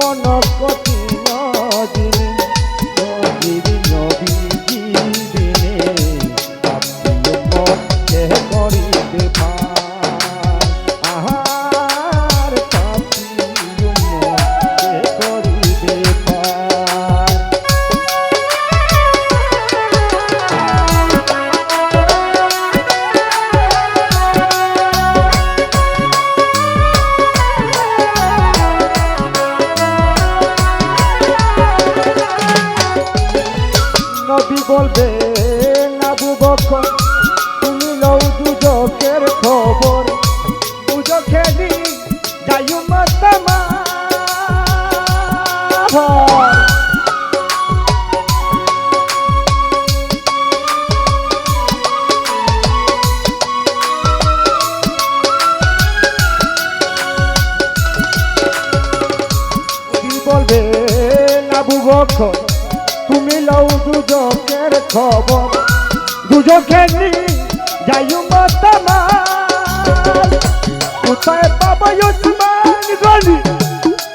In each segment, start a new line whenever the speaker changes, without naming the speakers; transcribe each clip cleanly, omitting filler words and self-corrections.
জীবন কঠিন দিনে নদীর নবীজি দিনে পাপিও মনকে করিবে পার আহার পাপিও মনকে করিবে পার নবী বলবে আবু বকর তুমি লও দুজকের খবর দুজখেলি যাইও মাতামা বলবে আবু বকর তুমি লও দুজকের খবর দুজখেলি যাইও মাতামা কোথায় পাবো উসমান গনি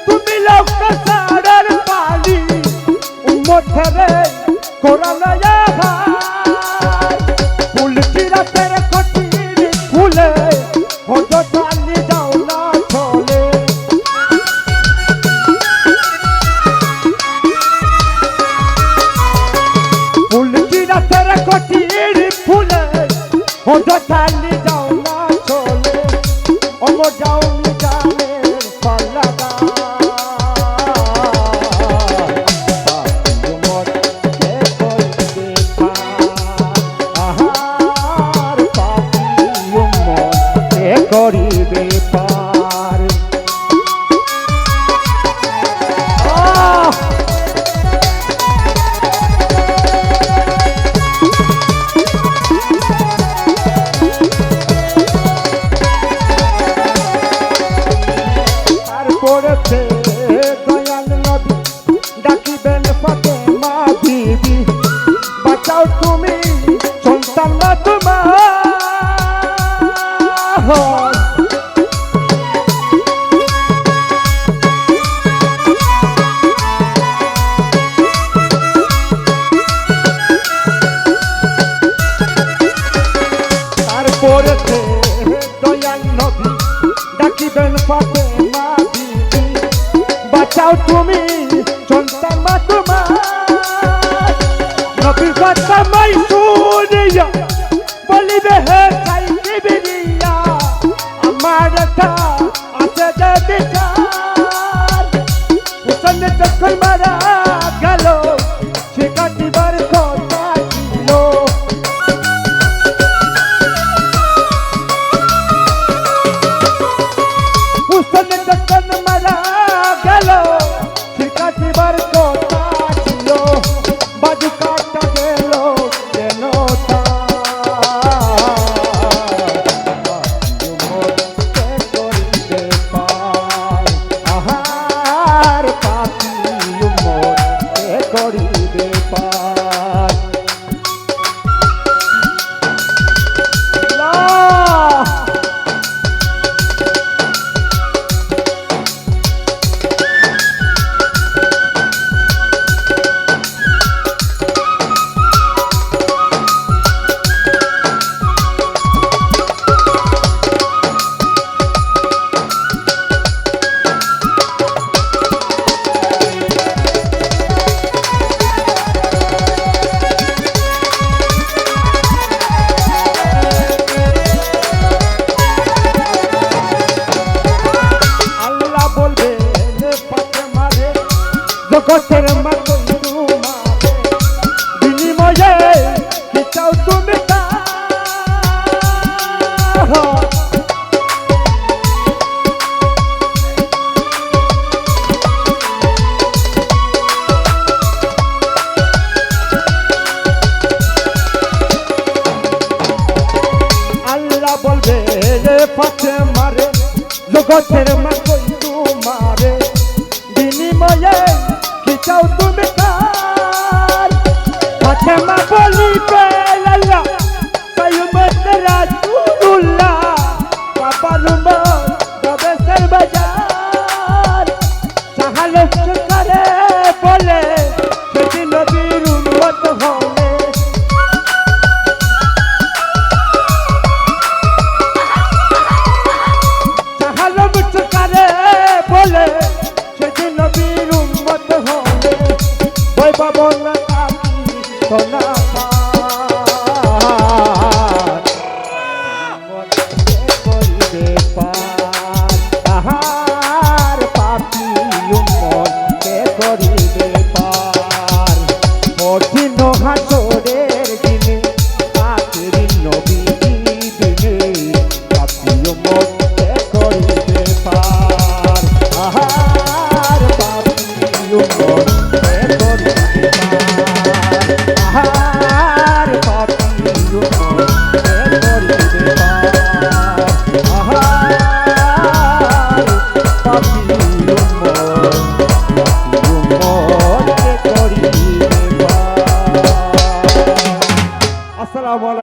তুমি লও কাসারের পানি উম্মত রে কোরআন ভাই ফুল চিরাতের কঠিন ফুলে হত চালি যাও না চলে ফুল চিরাতের কঠিন ফুলে হত চালি যাও না চলে ওমো যাও নি জানে পাল্লাদা করিবে পার তারপরেতে দয়াল নবী ডাকিবেন ফাতেমা বিবি বাঁচাও তুমি সন্তান না তোমার তারপরেতে দয়াল নবী ডাকিবেন ফাতেমা বিবি বাঁচাও তুমি সন্তান মা তোমার নবীর কথা মাই শুনিয়া বলিবে হে সাইকে বিরিয়া আমার কা আছে যে বিচার উসনে যখন মারা গেল সে কাটিবার কথা ছিল উসনে যখন মারা গেল সে কাটিবার কথা ছিল বাজু কাটা গেল কেন তা আহার পাপিও মনকে করিবে পার জগতের মতো তোমারে বিনিময়ে কি চাও তুমি তা আল্লাহ বলবে রে ফাতেমা রে জগতের মতো তোমারে বিনিময়ে কি চাও তুমি কার ফাতেমা বলিবে আল্লাহ সাইয়্যিদ রাসূলুল্লাহ বাবার উম্মত তবে সর্বজার সাহাল চাহালো সুকারে বলে সেদিন নবীর উম্মত হলে চাহালো সুকারে বলে সেদিন নবীর উম্মত হলে ওই বাবন কাকি সোনা করিবে পার তাহার পাপি উম্মতকে করিবে পার কঠিন হাসরের দিনে আখিরি নবীর দিনে পাপি উম্মতকে করিবে পার তাহার পাপি উম্মতকে করিবে পার তাহার পাপি উম্মতকে করিবে পার আসসালামু আলাইকুম।